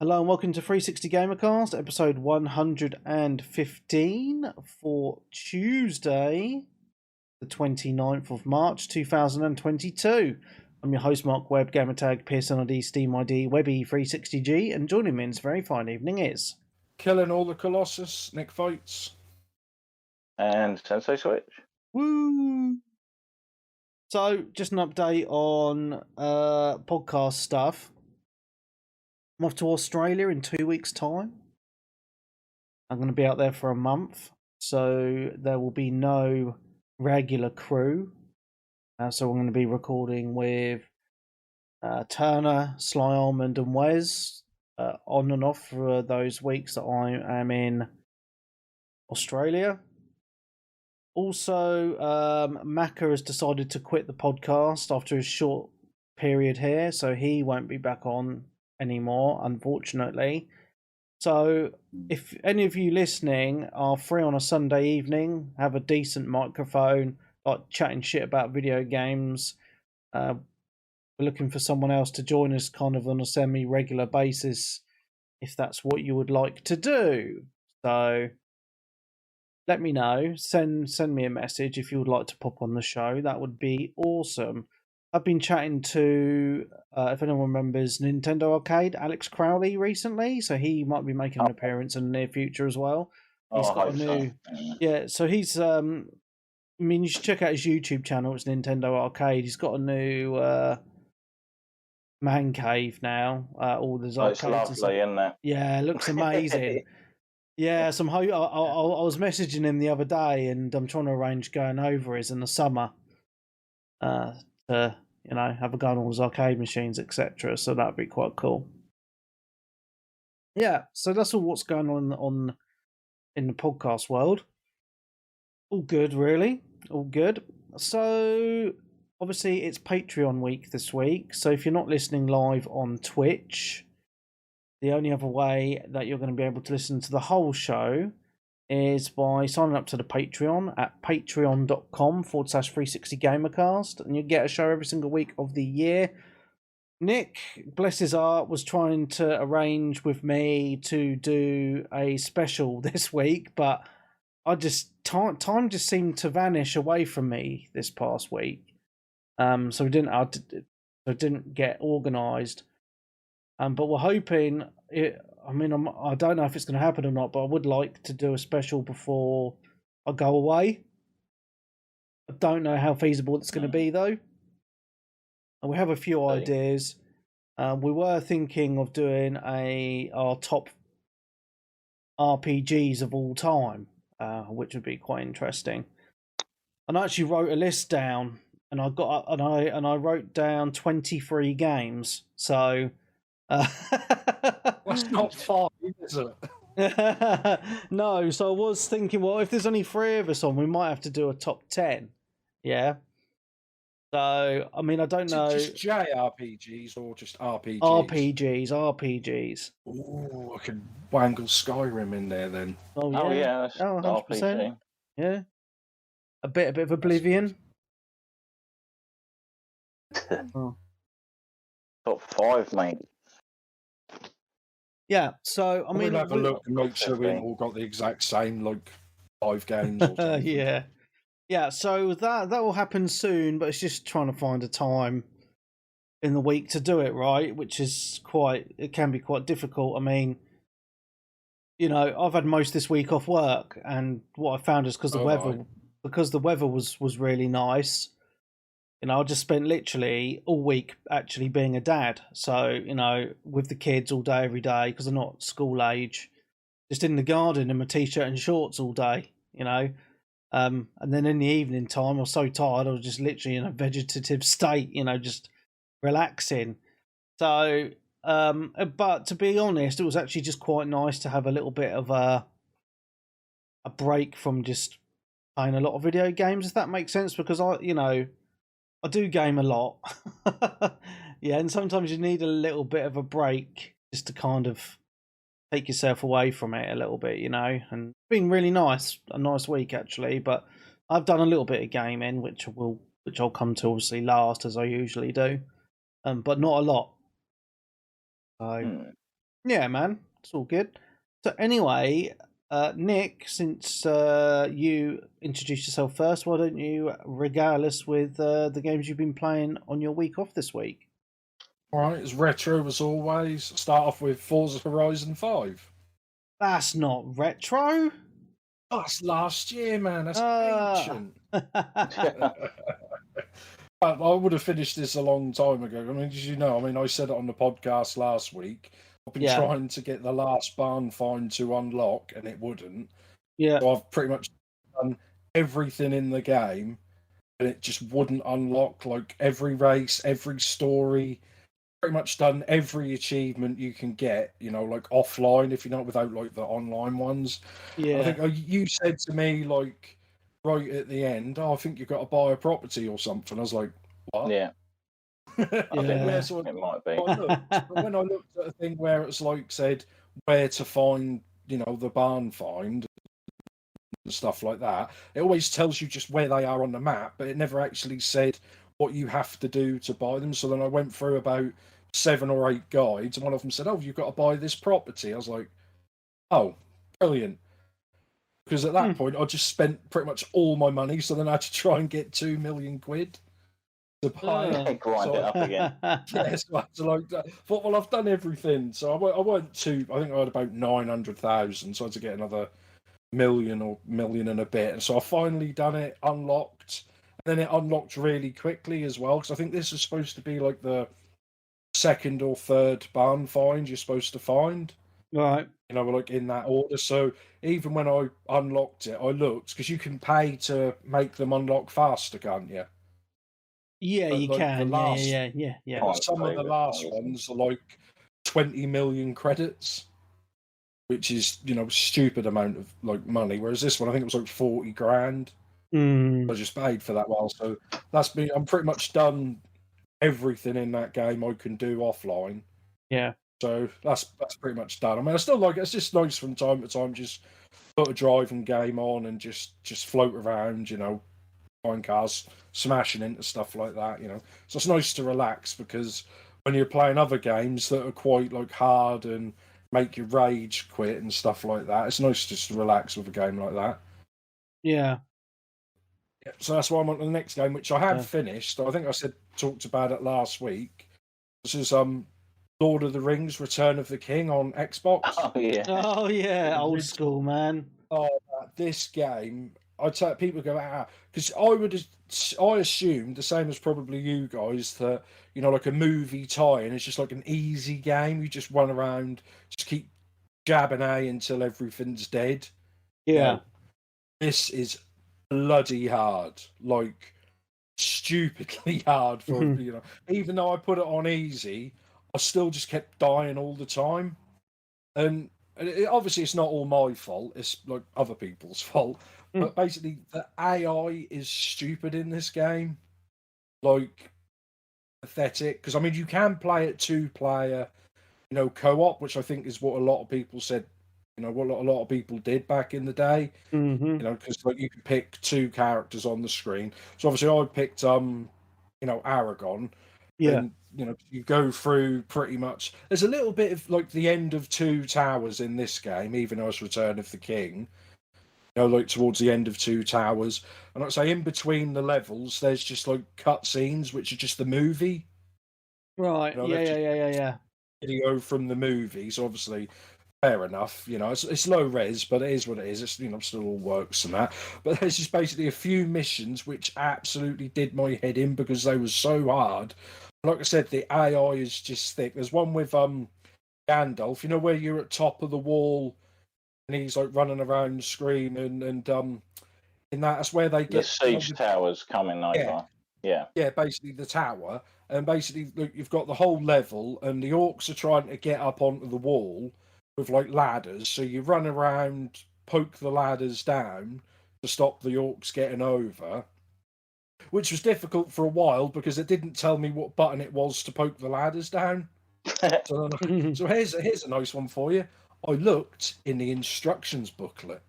Hello and welcome to 360 Gamercast, episode 115 for Tuesday, the 29th of March 2022. I'm your host, Mark Webb, Gamertag, Pearson ID, Steam ID, Webby 360G, and joining me in this very fine evening is... Killing all the Colossus, Nick Fights. And Sensei Switch. Woo! So, just an update on podcast stuff. I'm off to Australia in 2 weeks' time. I'm going to be out there for a month, so there will be no regular crew. So I'm going to be recording with Turner, Sly Almond, and Wes on and off for those weeks that I am in Australia. Also, Macca has decided to quit the podcast after a short period here, so he won't be back on anymore, unfortunately. So if any of you listening are free on a Sunday evening, have a decent microphone, like chatting shit about video games, we're looking for someone else to join us kind of on a semi-regular basis if that's what you would like to do. So let me know, send me a message if you would like to pop on the show. That would be awesome. I've been chatting to, if anyone remembers, Nintendo Arcade, Alex Crowley recently, so he might be making an appearance in the near future as well. He's got a new, so he's, I mean, you should check out his YouTube channel. It's Nintendo Arcade. He's got a new man cave now. All the arcades. It's lovely, isn't it? Yeah, it looks amazing. Yeah, I was messaging him the other day, and I'm trying to arrange going over his in the summer. To have a go on all his arcade machines, etc. So that'd be quite cool. Yeah, so that's all what's going on in the podcast world. All good, really. All good. So obviously it's Patreon week this week. So if you're not listening live on Twitch, the only other way that you're going to be able to listen to the whole show is by signing up to the Patreon at patreon.com/360gamercast, and you get a show every single week of the year. Nick, bless his heart, was trying to arrange with me to do a special this week, but time just seemed to vanish away from me this past week. So it didn't get organised. But we're hoping it. I mean, I don't know if it's going to happen or not, but I would like to do a special before I go away. I don't know how feasible it's going to be, though. And we have a few ideas. We were thinking of doing our top RPGs of all time, which would be quite interesting. And I actually wrote a list down, and I wrote down 23 games. So. That's not far, is it? No, so I was thinking, well, if there's only 3 of us on, we might have to do a top 10. Yeah. So, I mean, I don't know. Just JRPGs or just RPGs? RPGs. Ooh, I could wangle Skyrim in there then. Oh, yeah. Oh, yeah, that's 100%. RPG. Yeah. A bit of Oblivion. Oh. Top 5, mate. Yeah, so I mean, we'll have a look and make sure we all got the exact same, like 5 games. Or something. Yeah. So that will happen soon, but it's just trying to find a time in the week to do it right, which is it can be quite difficult. I mean, I've had most this week off work, and what I found is because the weather was really nice. I just spent literally all week actually being a dad. So, with the kids all day, every day, because they're not school age, just in the garden in my t-shirt and shorts all day, and then in the evening time, I was so tired, I was just literally in a vegetative state, just relaxing. So, but to be honest, it was actually just quite nice to have a little bit of a break from just playing a lot of video games, if that makes sense, because I do game a lot. Yeah, and sometimes you need a little bit of a break just to kind of take yourself away from it a little bit, and it's been really nice, a nice week actually, but I've done a little bit of gaming, which I'll come to obviously last, as I usually do, but not a lot. So Yeah, man, it's all good. So anyway, Nick, since you introduced yourself first, why don't you regale us with the games you've been playing on your week off this week? All right, it's retro as always. Start off with Forza Horizon 5. That's not retro. That's last year, man. That's Uh... ancient. I would have finished this a long time ago. I mean, as you know, I said it on the podcast last week. I've been Yeah. trying to get the last barn find to unlock, and it wouldn't. Yeah. So I've pretty much done everything in the game, and it just wouldn't unlock. Like every race, every story, pretty much done every achievement you can get. Like offline, if you're not without like the online ones. Yeah. And I think you said to me like right at the end, I think you've got to buy a property or something. I was like, what? Yeah. I think it might be. when I looked at a thing where it's like said where to find, the barn find and stuff like that, it always tells you just where they are on the map, but it never actually said what you have to do to buy them. So then I went through about 7 or 8 guides, and one of them said, "Oh, you've got to buy this property." I was like, "Oh, brilliant." Because at that point, I just spent pretty much all my money, so then I had to try and get 2 million quid to buy grind it up again. So I thought, well, I've done everything. So I went to, I think I had about 900,000, so I had to get another million or million and a bit. And so I finally done it, unlocked, and then it unlocked really quickly as well, because I think this is supposed to be like the second or third barn find you're supposed to find. Right. Like in that order. So even when I unlocked it, I looked, because you can pay to make them unlock faster, can't you? Yeah, But you like can. Yeah. Some of the last ones are like 20 million credits, which is, stupid amount of like money. Whereas this one, I think it was like 40 grand. I just paid for that while. So that's me. I'm pretty much done everything in that game I can do offline. Yeah. So that's pretty much done. I still like it. It's just nice from time to time, just put a driving game on and just float around, find cars, smashing into stuff like that, So it's nice to relax, because when you're playing other games that are quite like hard and make you rage quit and stuff like that, it's nice just to relax with a game like that. Yeah. So that's why I'm on to the next game, which I have finished. I think I talked about it last week. This is Lord of the Rings: Return of the King on Xbox. Oh yeah, old school, man. Oh, this game, I'd say people go, because I assumed the same as probably you guys, that like a movie tie-in is just like an easy game. You just run around, just keep jabbing A until everything's dead. Yeah. This is bloody hard, like stupidly hard for even though I put it on easy, I still just kept dying all the time. And obviously it's not all my fault, it's like other people's fault. But basically the AI is stupid in this game. Like pathetic. Because you can play it 2-player, co-op, which I think is what a lot of people said, what a lot of people did back in the day. Because like you could pick 2 characters on the screen. So obviously I picked Aragon. Yeah. And you go through pretty much. There's a little bit of like the end of 2 Towers in this game, even though it's Return of the King. Like towards the end of 2 Towers, and I'd say in between the levels, there's just like cutscenes, which are just the movie. Right. Yeah. Video from the movie, so obviously, fair enough. It's low res, but it is what it is. It's still all works and that. But there's just basically a few missions which absolutely did my head in, because they were so hard. Like I said, the AI is just thick. There's one with Gandalf, where you're at top of the wall and he's like running around screaming, and in that's where they get the siege towers coming over. Yeah, basically the tower, and basically look, you've got the whole level, and the orcs are trying to get up onto the wall with like ladders. So you run around, poke the ladders down to stop the orcs getting over, which so because it didn't tell me what button it was to poke the ladders down. So here's a nice one for you. I looked in the instructions booklet,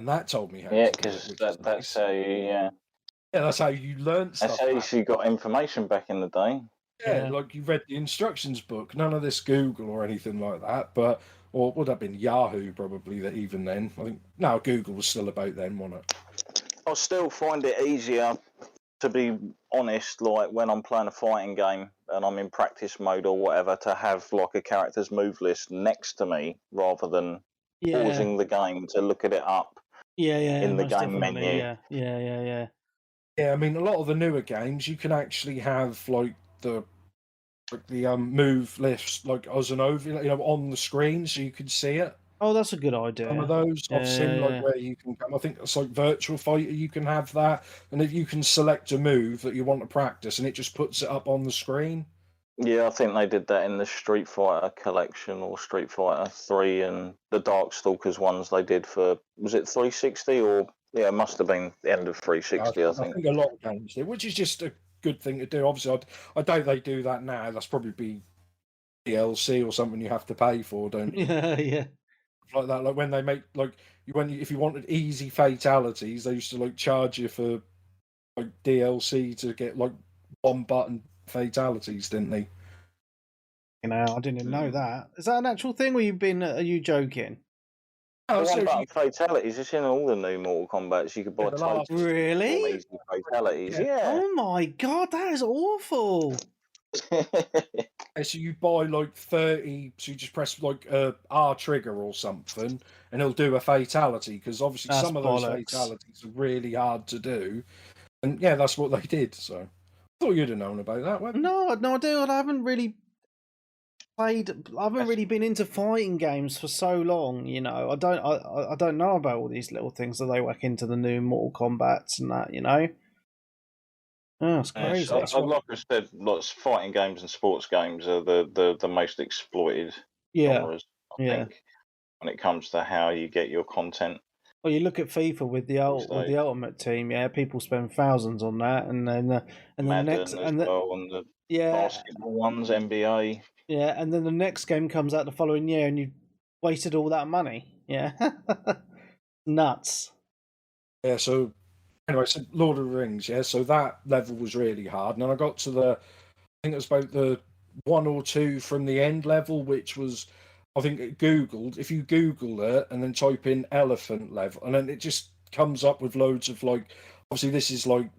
and that told me how. Yeah, because that's how you. Yeah, that's how you learned stuff. That's how you got information back in the day. Yeah, like you read the instructions book. None of this Google or anything like that. But or would have been Yahoo probably that even then. I think no, Google was still about then, wasn't it? I still find it easier, to be honest, like when I'm playing a fighting game and I'm in practice mode or whatever, to have like a character's move list next to me rather than pausing the game to look at it up in the game menu. Yeah. Yeah, I mean, a lot of the newer games you can actually have like the move lists like as an overlay, on the screen so you can see it. Oh, that's a good idea. Some of those I've seen like where you can come. I think it's like Virtual Fighter. You can have that, and if you can select a move that you want to practice, and it just puts it up on the screen. Yeah, I think they did that in the Street Fighter collection or Street Fighter 3 and the Darkstalkers ones they did for, was it 360 or, yeah, it must have been the end of 360, I think. I think a lot of games did, which is just a good thing to do. Obviously, I doubt they do that now. That's probably be DLC or something you have to pay for, don't you? Yeah. Like that, like when they make if you wanted easy fatalities, they used to like charge you for like DLC to get like one button fatalities, didn't they? I didn't even know that. Is that an actual thing, or are you joking? The one button fatalities, it's in all the new Mortal Kombats. You could buy really easy fatalities. Yeah. Oh my god, that is awful. So you buy like 30, so you just press like R trigger or something, and it'll do a fatality, because obviously some of those fatalities are really hard to do, and yeah, that's what they did. So I thought you'd have known about that, wouldn't you? No, dude, I haven't really been into fighting games for so long. I don't know about all these little things that they whack into the new Mortal Kombats and that. Oh, it's crazy. Like I said, lots of fighting games and sports games are the most exploited genres, I think, when it comes to how you get your content. Well, you look at FIFA with the Ultimate Team, people spend thousands on that, and then the next and the basketball ones, NBA. Yeah, and then the next game comes out the following year, and you wasted all that money. Yeah, nuts. Yeah, so anyway, so Lord of the Rings, yeah, so that level was really hard. And then I got to I think it was about the 1 or 2 from the end level, which was, I think it Googled, if you Google it and then type in elephant level, and then it just comes up with loads of like, obviously this is like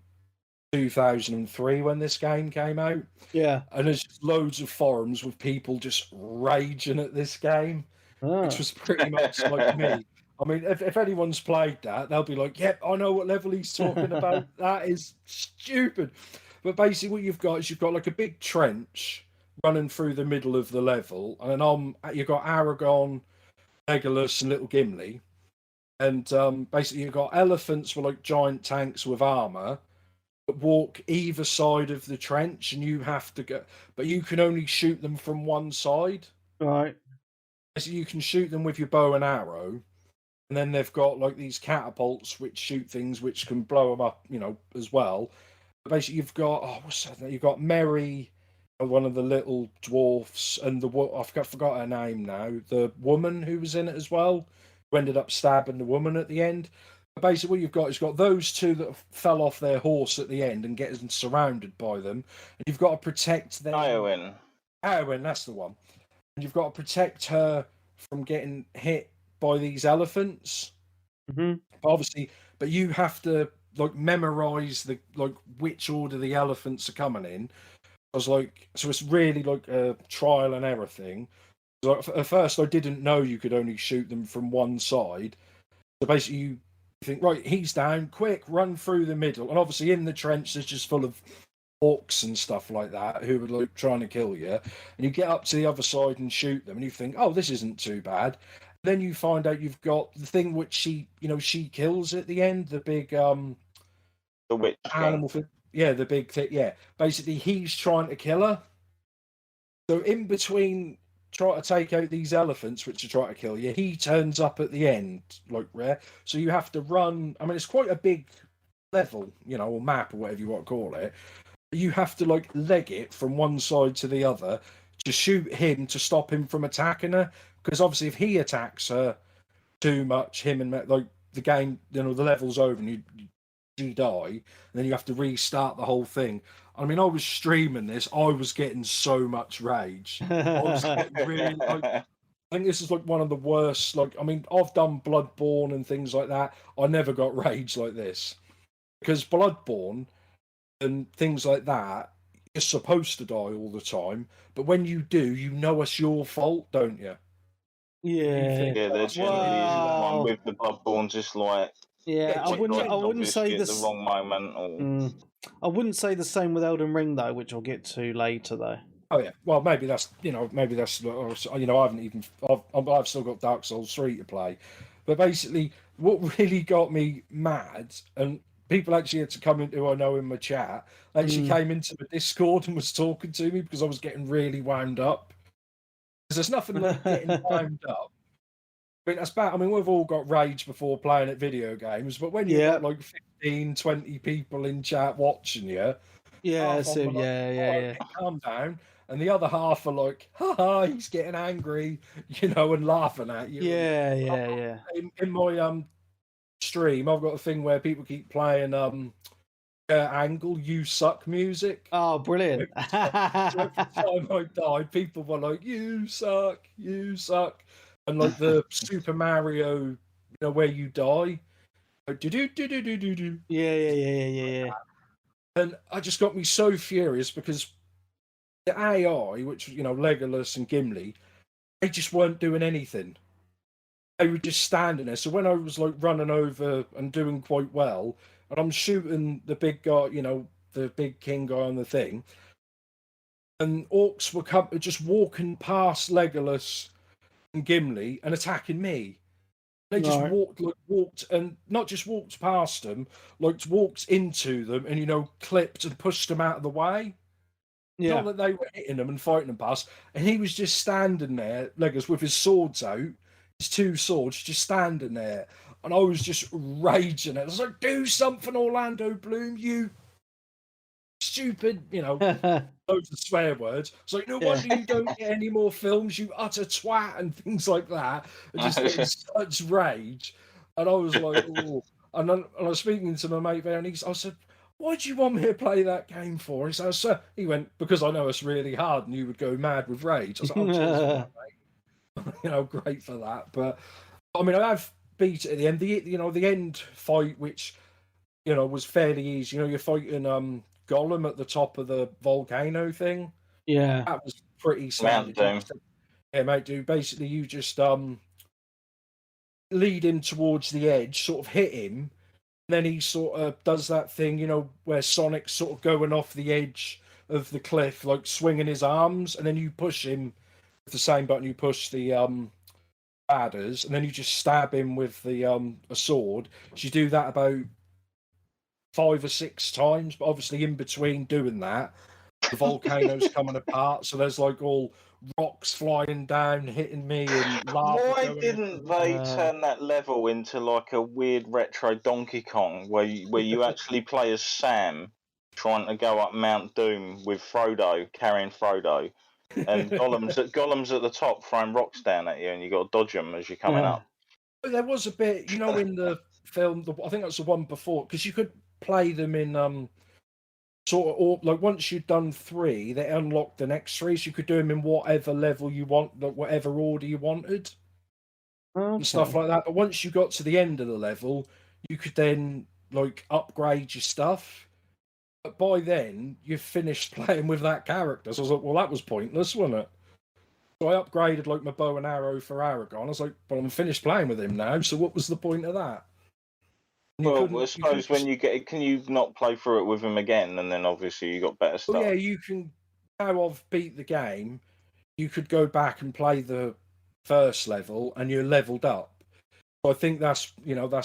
2003 when this game came out. Yeah. And there's just loads of forums with people just raging at this game, which was pretty much like me. I mean, if anyone's played that, they'll be like, yep, I know what level he's talking about. That is stupid. But basically what you've got is you've got like a big trench running through the middle of the level. And then you've got Aragorn, Legolas, and little Gimli. And basically you've got elephants with like giant tanks with armor that walk either side of the trench, and you have to go, but you can only shoot them from one side. Right. So you can shoot them with your bow and arrow. And then they've got like these catapults which shoot things which can blow them up, as well. But basically, you've got you've got Merry, one of the little dwarfs, and I forgot her name now. The woman who was in it as well, who ended up stabbing the woman at the end. But basically, what you've got is those two that fell off their horse at the end and getting surrounded by them, and you've got to protect them. Eowyn, that's the one. And you've got to protect her from getting hit by these elephants. Mm-hmm. But you have to like memorize which order the elephants are coming in. So it's really like a trial and error thing. So at first I didn't know you could only shoot them from one side. So basically you think, right, he's down, quick, run through the middle. And obviously in the trench there's just full of orcs and stuff like that who were like trying to kill you. And you get up to the other side and shoot them, and you think, oh, this isn't too bad. Then you find out you've got the thing which she kills at the end, the big the witch animal thing. Yeah, the big thing. Yeah, basically he's trying to kill her. So in between trying to take out these elephants which are trying to kill you, he turns up at the end like rare. So you have to run. I mean, it's quite a big level, or map or whatever you want to call it. You have to like leg it from one side to the other to shoot him to stop him from attacking her. Because obviously, if he attacks her too much, him and like the game, the level's over, and you you die, and then you have to restart the whole thing. I mean, I was streaming this, I was getting so much rage. I was getting really like, I think this is like one of the worst. Like, I mean, I've done Bloodborne and things like that. I never got rage like this because Bloodborne and things like that, you're supposed to die all the time, but when you do, you know it's your fault, don't you? Yeah. think, Yeah, there "Oh, generally isn't one Wow. with the Bloodborne, just like Yeah, I like, wouldn't. I wouldn't obviously say at the this. wrong moment. Or... I wouldn't say the same with Elden Ring though, which I'll get to later though. Oh yeah, well maybe that's I haven't even I've still got Dark Souls 3 to play, but basically what really got me mad, and people actually had to come into, I know, in my chat, actually came into the Discord and was talking to me because I was getting really wound up. Because there's nothing like getting wound up. I mean, that's bad. I mean, we've all got rage before playing at video games, but when you've got like 15, 20 people in chat watching you, Yeah, half so of them are like, yeah. calm down, and the other half are like, haha, he's getting angry, and laughing at you. Yeah. In my stream, I've got a thing where people keep playing Angle, You Suck music. Oh, brilliant. So every time I died, people were like, you suck. And like the Super Mario, where you die, like, do. Yeah. And I just got me so furious because the AI, which Legolas and Gimli, they just weren't doing anything. They were just standing there. So when I was like running over and doing quite well, and I'm shooting the big guy, the big king guy on the thing, and orcs were just walking past Legolas and Gimli and attacking me. They just walked, and not just walked past them, like walked into them and clipped and pushed them out of the way. Yeah. Not that they were hitting them and fighting them past, and he was just standing there, Legolas, with his swords out, his two swords, just standing there, and I was just raging. I was like, "Do something, Orlando Bloom, you stupid!" Loads of swear words. It's like, no wonder you don't get any more films, you utter twat, and things like that. And just getting such rage, and I was like, "Oh!" And I was speaking to my mate there, and I said, "Why do you want me to play that game for?" He said, "Sir," he went, "Because I know it's really hard and you would go mad with rage." I was like, "Oh, cheers for that, mate." Great for that. But I mean, I have beat it at the end. The end fight, which was fairly easy. You're fighting Gollum at the top of the volcano thing. Yeah. That was pretty standard. Yeah, mate. Basically you just lead him towards the edge, sort of hit him. Then he sort of does that thing, where Sonic's sort of going off the edge of the cliff, like swinging his arms, and then you push him with the same button you push the adders, and then you just stab him with the a sword. So you do that about 5 or 6 times, but obviously in between doing that, the volcano's coming apart, so there's like all rocks flying down, hitting me, and lava. Why didn't they turn that level into like a weird retro Donkey Kong, where you actually play as Sam trying to go up Mount Doom with Frodo, carrying Frodo, and Gollum's at the top throwing rocks down at you, and you got to dodge them as you're coming up. But there was a bit, in the film. I think that's the one before, because you could play them in sort of, or like once you'd done 3, they unlocked the next 3, so you could do them in whatever level you want, whatever order you wanted, and stuff like that. But once you got to the end of the level, you could then like upgrade your stuff. But by then, you've finished playing with that character. So I was like, well, that was pointless, wasn't it? So I upgraded like my bow and arrow for Aragon. I was like, well, I'm finished playing with him now. So what was the point of that? Well, I suppose when you get it, can you not play through it with him again, and then obviously you got better stuff? Well, yeah, you can. Now I've beat the game, you could go back and play the first level, and you're leveled up. So I think that's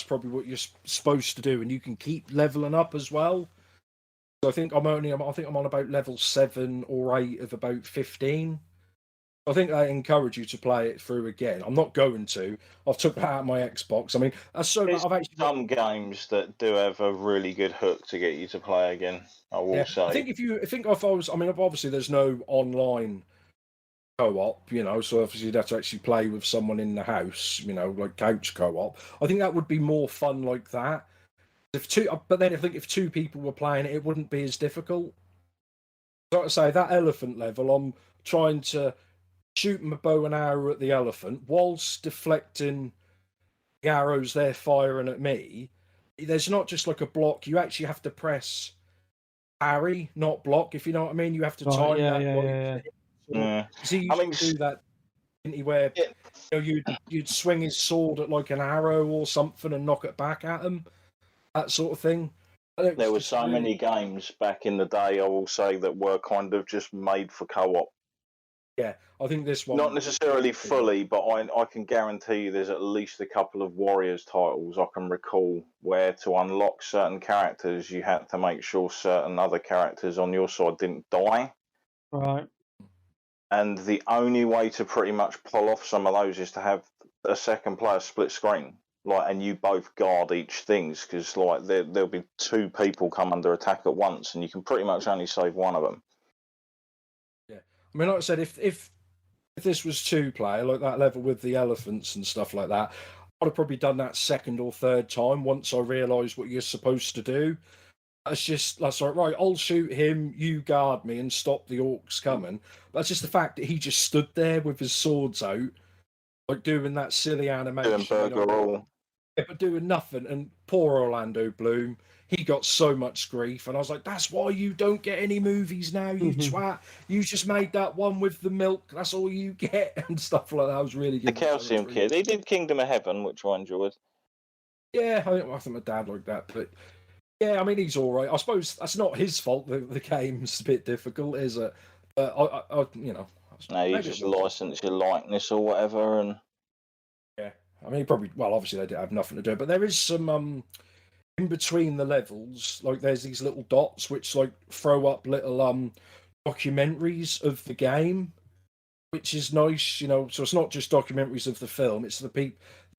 probably what you're supposed to do, and you can keep leveling up as well. So I think I'm on about level 7 or 8 of about 15. I think I encourage you to play it through again. I'm not going to. I've took that out of my Xbox. I mean, I've actually some games that do have a really good hook to get you to play again. I will say. I think obviously there's no online co-op, so obviously you'd have to actually play with someone in the house, like couch co-op. I think that would be more fun like that. But then I think if two people were playing it, it wouldn't be as difficult. Like I say, that elephant level, I'm trying to shoot my bow and arrow at the elephant whilst deflecting the arrows they're firing at me. There's not just like a block. You actually have to press parry, not block, if you know what I mean. You have to time that. Because he used to do that, didn't he, where you'd swing his sword at like an arrow or something and knock it back at him, that sort of thing. There were so many games back in the day, I will say, that were kind of just made for co-op. Yeah, I think this one... Not necessarily fully, but I can guarantee you there's at least a couple of Warriors titles I can recall where to unlock certain characters, you had to make sure certain other characters on your side didn't die. Right. And the only way to pretty much pull off some of those is to have a second player split screen. And you both guard each things, because there'll be two people come under attack at once, and you can pretty much only save one of them. Yeah, I mean, like I said, if this was 2-player, like that level with the elephants and stuff like that, I'd have probably done that second or third time once I realised what you're supposed to do. That's like, right, I'll shoot him, you guard me and stop the orcs coming. But that's just the fact that he just stood there with his swords out, like doing that silly animation. Doing burger roll. Yeah, but doing nothing. And poor Orlando Bloom, he got so much grief. And I was like, that's why you don't get any movies now, you twat. You just made that one with the milk. That's all you get. And stuff like that. I was really good. The Calcium Kid. He did Kingdom of Heaven, which I enjoyed. Yeah, I think my dad liked that. But yeah, I mean, he's all right. I suppose that's not his fault. The game's a bit difficult, is it? But I No, you just license your likeness or whatever, and yeah. I mean, obviously they did have nothing to do, but there is some in between the levels, like there's these little dots which like throw up little documentaries of the game, which is nice, So it's not just documentaries of the film; it's the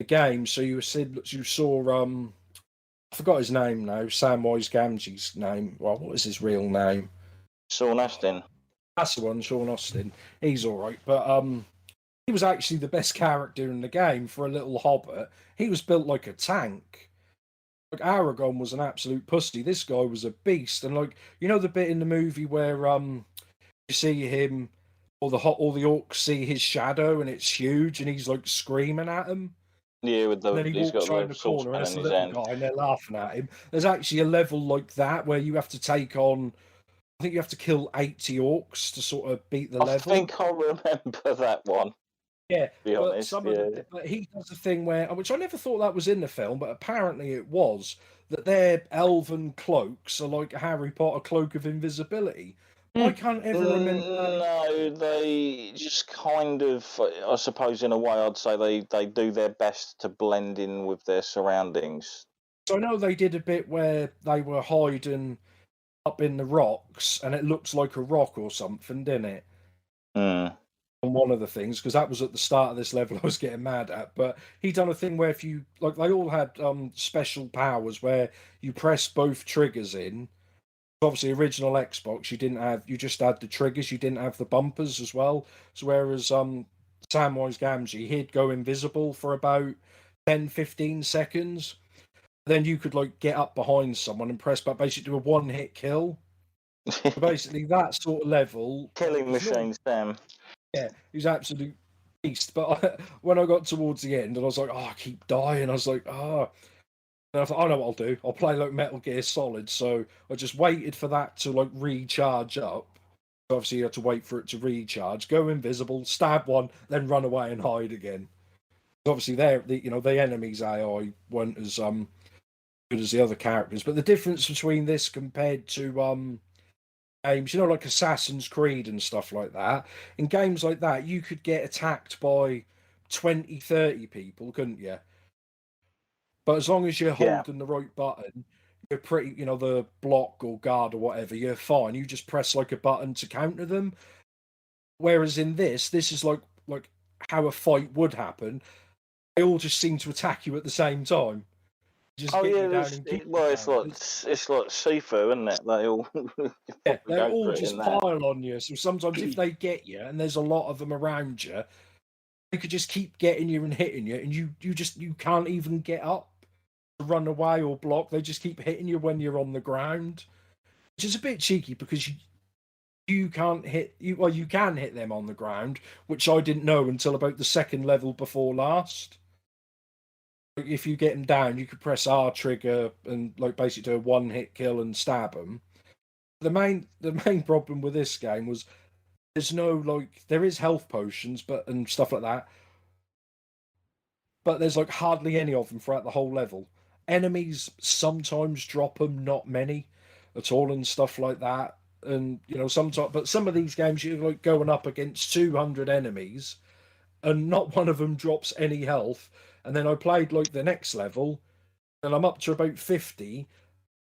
game. So you saw I forgot his name now, Samwise Gamgee's name. Well, what is his real name? Sean Astin. That's the one, Sean Astin. He's all right, but he was actually the best character in the game for a little hobbit. He was built like a tank. Like Aragorn was an absolute pussy. This guy was a beast, and like the bit in the movie where you see him, all the orcs see his shadow, and it's huge, and he's like screaming at him. Yeah, with then he walks around the corner, and it's a little guy, and they're laughing at him. There's actually a level like that where you have to take on. I think you have to kill 80 orcs to sort of beat the level. I think I remember that one. Yeah, but but he does a thing which I never thought that was in the film, but apparently it was, that their elven cloaks are like a Harry Potter cloak of invisibility. I can't ever remember. No, they just kind of, I suppose in a way I'd say they do their best to blend in with their surroundings. So I know they did a bit where they were hiding up in the rocks, and it looks like a rock or something, didn't it? On one of the things, because that was at the start of this level I was getting mad at, but he done a thing where if you, like, they all had special powers where you press both triggers in. Obviously original Xbox you just had the triggers, you didn't have the bumpers as well. So whereas Samwise Gamgee, he'd go invisible for about 10-15 seconds, then you could like get up behind someone and press back, basically do a one-hit kill. So basically that sort of level, killing machine Sam. Yeah, he's absolute beast. But when I got towards the end and I was like, I keep dying, I was like, And I thought, I know what I'll do. I'll play like Metal Gear Solid. So I just waited for that to like recharge up. Obviously, you have to wait for it to recharge, go invisible, stab one, then run away and hide again. Obviously, the enemies AI weren't as good as the other characters. But the difference between this compared to games, like Assassin's Creed and stuff like that, in games like that, you could get attacked by 20, 30 people, couldn't you? But as long as you're holding the right button, you're pretty, the block or guard or whatever, you're fine. You just press like a button to counter them. Whereas in this is like how a fight would happen. They all just seem to attack you at the same time. It's like Sifu, isn't it? They all they all just pile on you. So sometimes if they get you and there's a lot of them around you, they could just keep getting you and hitting you, and you can't even get up. to run away or block. They just keep hitting you when you're on the ground, which is a bit cheeky because you can't hit you. Well, you can hit them on the ground, which I didn't know until about the second level before last. If you get them down, you could press R trigger and like basically do a one hit kill and stab them. The main problem with this game was there's no like there is health potions and stuff like that, but there's like hardly any of them throughout the whole level. Enemies sometimes drop them, not many at all, and stuff like that. And sometimes, but some of these games you're like going up against 200 enemies, and not one of them drops any health. And then I played like the next level, and I'm up to about 50,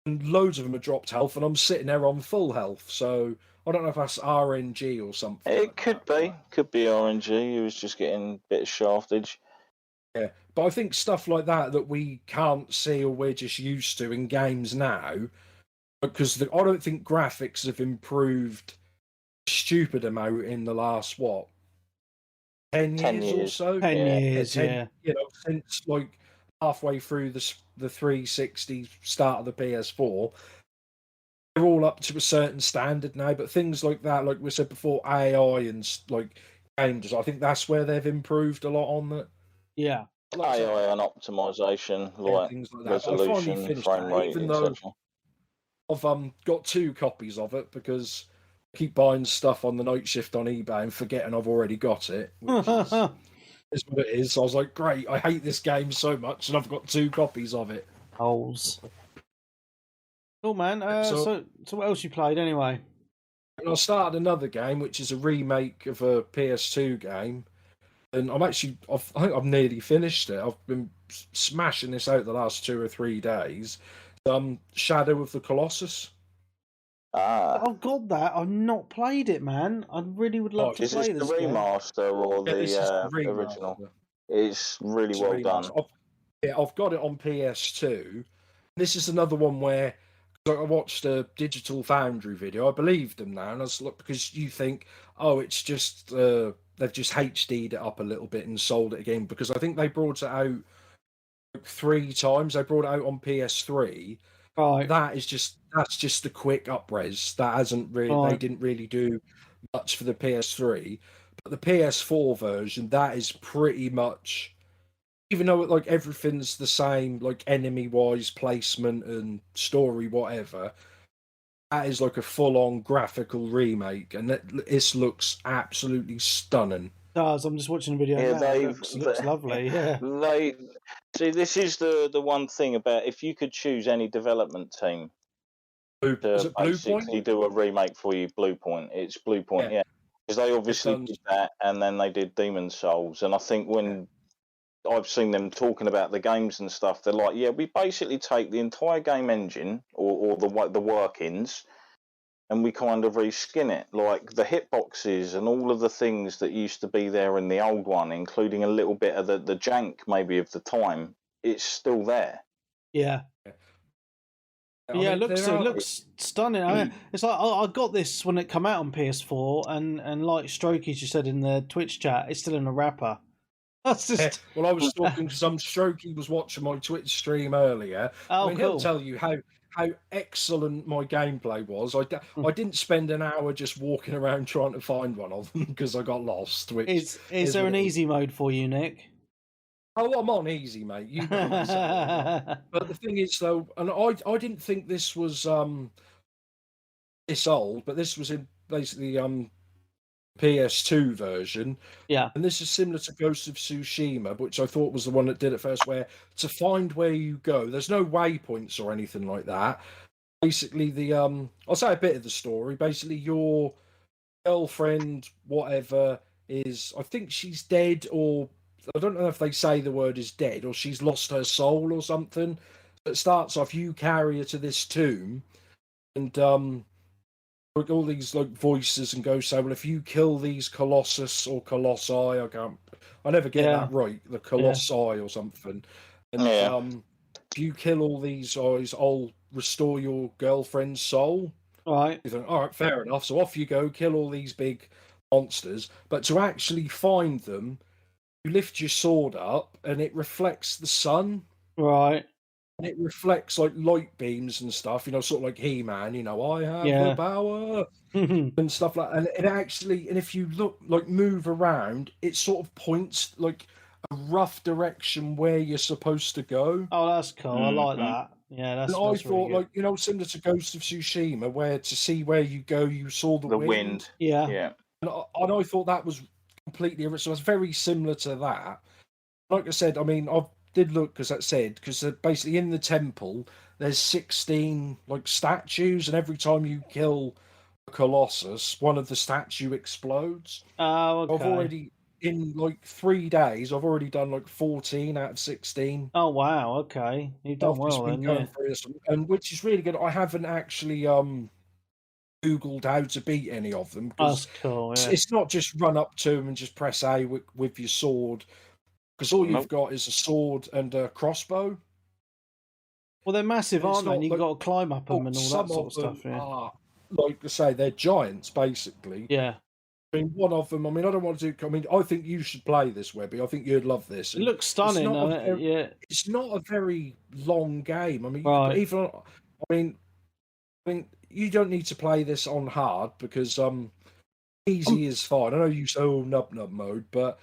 and loads of them have dropped health, and I'm sitting there on full health. So I don't know if that's RNG or something. It could be RNG. He was just getting a bit of shaftage. Yeah, but I think stuff like that we can't see or we're just used to in games now, because I don't think graphics have improved a stupid amount in the last 10 years or so. 10 years, yeah. Since like halfway through the 360 start of the PS4, they're all up to a certain standard now. But things like that, like we said before, AI and like games, I think that's where they've improved a lot on that. Yeah. Like AI and optimization, like things like that. resolution, frame rate, even etc. though I've got 2 copies of it because I keep buying stuff on the night shift on eBay and forgetting I've already got it, which is what it is. So I was like, great, I hate this game so much, and I've got 2 copies of it. Holes. Cool, man. So what else you played anyway? And I started another game, which is a remake of a PS2 game, and I think I've nearly finished it. I've been smashing this out the last 2 or 3 days. Shadow of the Colossus. I've got that. I've not played it, man. I really would love to play this. Is this the remaster or the remaster. original? It's really well done. I've got it on PS2. This is another one where I watched a Digital Foundry video. I believed them now, and I was like, because you think, oh, it's just they've just HD'd it up a little bit and sold it again, because I think they brought it out 3 times. They brought it out on PS3. Right. That's just a quick upres. That hasn't really. Right. They didn't really do much for the PS3, but the PS4 version, that is pretty much. Even though like everything's the same, like enemy-wise, placement and story, whatever, that is like a full-on graphical remake, and this looks absolutely stunning. It does. I'm just watching a video. Yeah, it looks lovely. Yeah. See, this is the one thing about if you could choose any development team to basically do a remake for you, Bluepoint. It's Bluepoint, yeah. Because they obviously did that, and then they did Demon's Souls, and I think when I've seen them talking about the games and stuff, they're like, yeah, we basically take the entire game engine or the workings, and we kind of reskin it, like the hitboxes and all of the things that used to be there in the old one, including a little bit of the jank maybe of the time. It's still there. Yeah. Yeah, it looks stunning. I mean, it's like I got this when it came out on PS4, and like Strokey, you said in the Twitch chat, it's still in a wrapper. That's just. Well, I was talking to some Strokey was watching my Twitch stream earlier. Oh, I mean, cool. He'll tell you how excellent my gameplay was. I didn't spend an hour just walking around trying to find one of them because I got lost. Which is there an easy mode for you, Nick? Oh, I'm on easy, mate. You know. But the thing is, though, and I didn't think this was this old, but this was in basically PS2 version. Yeah. And this is similar to Ghost of Tsushima, which I thought was the one that did it first, where to find where you go, there's no waypoints or anything like that. Basically, I'll say a bit of the story. Basically, your girlfriend, whatever, is, I think she's dead, or I don't know if they say the word is dead, or she's lost her soul or something. It starts off, you carry her to this tomb, and all these like voices and ghosts say, well, if you kill these Colossus or Colossi, I never get that right, the Colossi or something. And if you kill all these guys, I'll restore your girlfriend's soul. Right. You think, all right, fair enough. So off you go, kill all these big monsters. But to actually find them, you lift your sword up and it reflects the sun. Right. and it reflects like light beams and stuff, sort of like He-Man, I have the Yeah. power and stuff like that. And it actually, and if you look, like move around, it sort of points like a rough direction where you're supposed to go. Oh, that's cool. I like Mhm. that. Yeah, And that's I really thought, good. like, similar to Ghost of Tsushima, where to see where you go, you saw the The wind. wind. Yeah. Yeah. And I thought that was completely original. So it's very similar to that. Like I said, I mean, I did look because basically in the temple, there's 16 like statues, and every time you kill a colossus, one of the statue explodes. Oh, I've okay. already in like 3 days, I've already done like 14 out of 16. Oh, wow. Okay. You've done I've just well been then, going yeah. through this, and which is really good. I haven't actually googled how to beat any of them because That's cool, yeah. it's not just run up to them and just press A with your sword, because all you've Nope. got is a sword and a crossbow. Well, they're massive, And it's aren't they? And not you've like, got to climb up them and all that some sort of of stuff, them yeah. are, like I say, they're giants basically. Yeah. I mean, one of them. I mean, I don't want to do. I mean, I think you should play this, Webby. I think you'd love this. It looks stunning, yeah. It's not a very long game. I mean, Right. I mean, you don't need to play this on hard because easy is fine. I know you say nub mode, but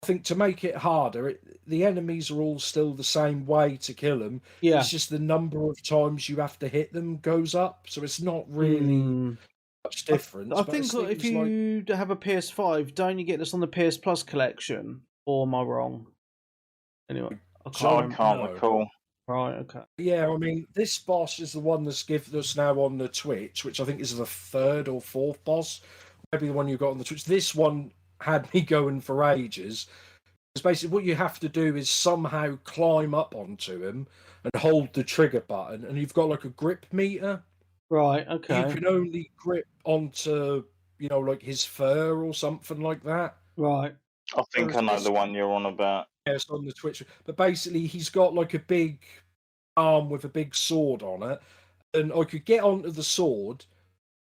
I think to make it harder, the enemies are all still the same way to kill them. Yeah. It's just the number of times you have to hit them goes up, so it's not really much difference. I think if you have a PS5, don't you get this on the PS Plus collection? Or am I wrong? Anyway, I can't recall. Right, okay. Yeah, I mean, this boss is the one that's given us now on the Twitch, which I think is the third or fourth boss. Maybe the one you got on the Twitch. This one had me going for ages. Because basically what you have to do is somehow climb up onto him and hold the trigger button, and you've got like a grip meter. Right, okay. You can only grip onto, like his fur or something like that. Right. I think I know the one you're on about. Yes, on the Twitch. But basically, he's got like a big arm with a big sword on it, and I could get onto the sword.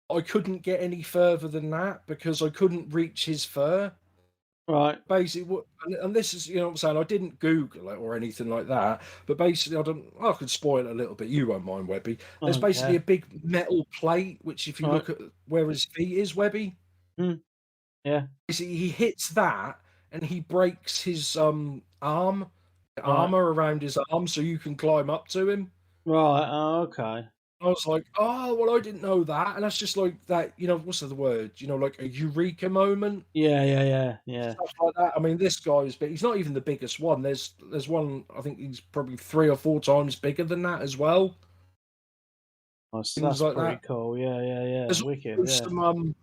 I couldn't get any further than that because I couldn't reach his fur. Right. Basically, and this is, what I'm saying, I didn't Google it or anything like that, but basically, I could spoil it a little bit. You won't mind, Webby. There's basically a big metal plate, which if you look at where his feet is, Webby, yeah. Basically, he hits that and he breaks his armor around his arm, so you can climb up to him. Right. Oh, okay. I was like, oh, well, I didn't know that. And that's just like that, what's the word? Like a eureka moment. Yeah. Stuff like that. I mean, this guy's big. He's not even the biggest one. There's one, I think he's probably 3 or 4 times bigger than that as well. Nice. That's like pretty cool. Yeah. There's wicked. some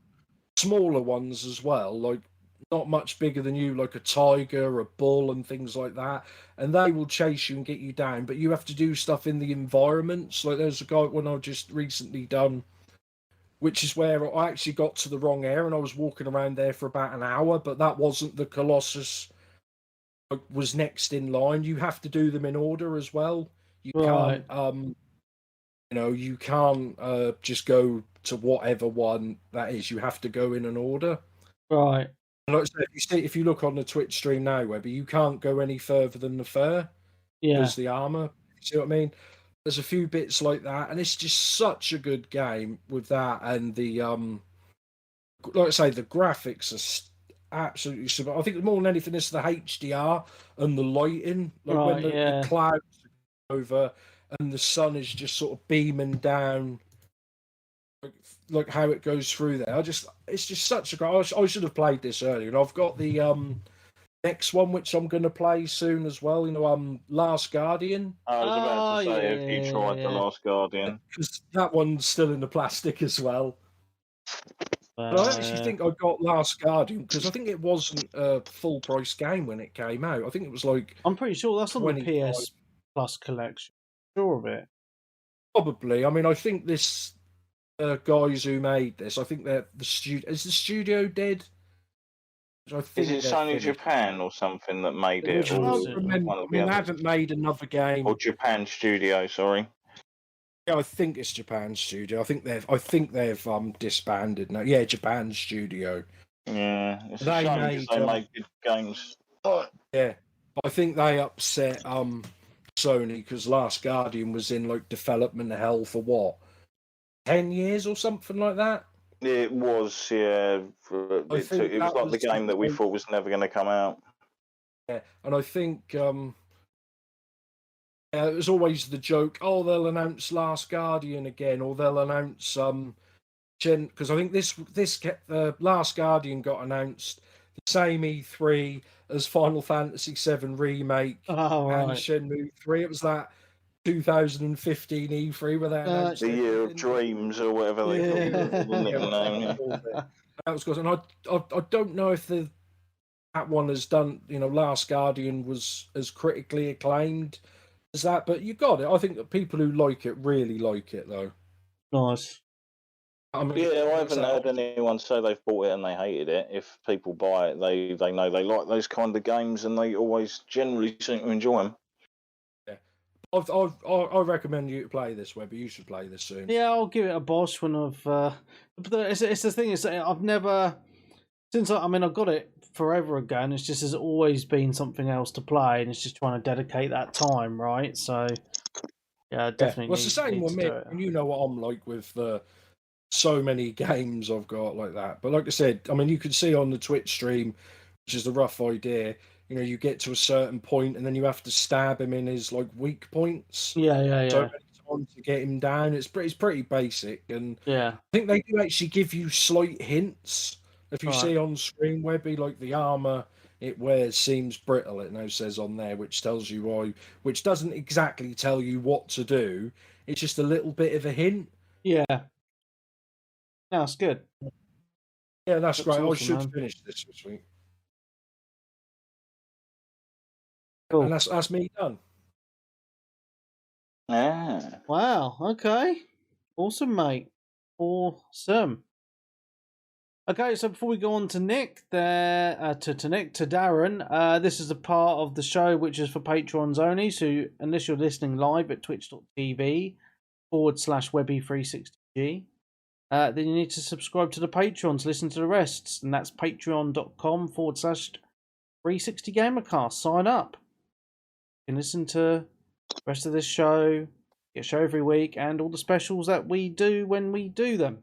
smaller ones as well, like not much bigger than you, like a tiger, a bull, and things like that. And they will chase you and get you down, but you have to do stuff in the environments. Like there's a guy one I've just recently done, which is where I actually got to the wrong area and I was walking around there for about an hour, but that wasn't the Colossus was next in line. You have to do them in order as well. You can't you can't just go to whatever one that is. You have to go in an order. Right. And like I said, if you look on the Twitch stream now, Webby, you can't go any further than the fur. Yeah. There's the armor. See what I mean? There's a few bits like that, and it's just such a good game with that. And the like I say, the graphics are absolutely super. I think more than anything, it's the HDR and the lighting. Like when the clouds are over and the sun is just sort of beaming down. Like how it goes through there. It's just such a great. I should have played this earlier, and I've got the next one which I'm going to play soon as well. Last Guardian. I was about to say, have you tried the Last Guardian? Because that one's still in the plastic as well. But I actually think I got Last Guardian because I think it wasn't a full price game when it came out. I think it was like I'm pretty sure that's on the PS Plus collection. Sure of it. Probably. I mean, I think this. Guys who made this, I think they're the studio. Is the studio dead? Is it Sony Japan or something that made it? I can't remember. I mean, they haven't made another game. Or Japan Studio, sorry. Yeah, I think it's Japan Studio. I think they've disbanded now. Yeah, Japan Studio. Yeah, it's a shame because they made good games. Yeah, I think they upset Sony, because Last Guardian was in like development hell for what, 10 years or something like that. It was, yeah. It was like the game that we thought was never going to come out. Yeah, and I think it was always the joke. Oh, they'll announce Last Guardian again, or they'll announce because I think this Last Guardian got announced the same E3 as Final Fantasy VII Remake and Shenmue 3. It was that 2015 E3 where they announced the Year of Dreams or whatever they called it. That was good, and I don't know if that one has done. Last Guardian was as critically acclaimed as that, but you got it. I think that people who like it really like it, though. Nice. I haven't heard anyone say they've bought it and they hated it. If people buy it, they know they like those kind of games, and they always generally seem to enjoy them. Yeah, I recommend you to play this, Webby. You should play this soon. Yeah, I'll give it a bosh when I've. But it's the thing is, I've never I've got it forever ago, and it's just there's always been something else to play, and it's just trying to dedicate that time, right? So, yeah, definitely. Well, it's the same with me, and you know what I'm like with so many games I've got like that. But like I said, you can see on the Twitch stream, which is the rough idea. You get to a certain point, and then you have to stab him in his like weak points. Yeah. So time to get him down. It's pretty basic, and yeah, I think they do actually give you slight hints. If you see on screen, Webby, like the armor it wears seems brittle. It now says on there, which tells you why. Which doesn't exactly tell you what to do. It's just a little bit of a hint. Yeah. That's good. Yeah, that's great. Awesome, I should finish this week. Cool. And that's me done. Yeah. Wow. Okay. Awesome, mate. Awesome. Okay, so before we go on to Nick, to Darren, this is a part of the show which is for patrons only. So unless you're listening live at twitch.tv/Webby360G, then you need to subscribe to the Patreon to listen to the rest, and that's patreon.com/360gamercast. Sign up. You can listen to the rest of this show, get a show every week, and all the specials that we do when we do them.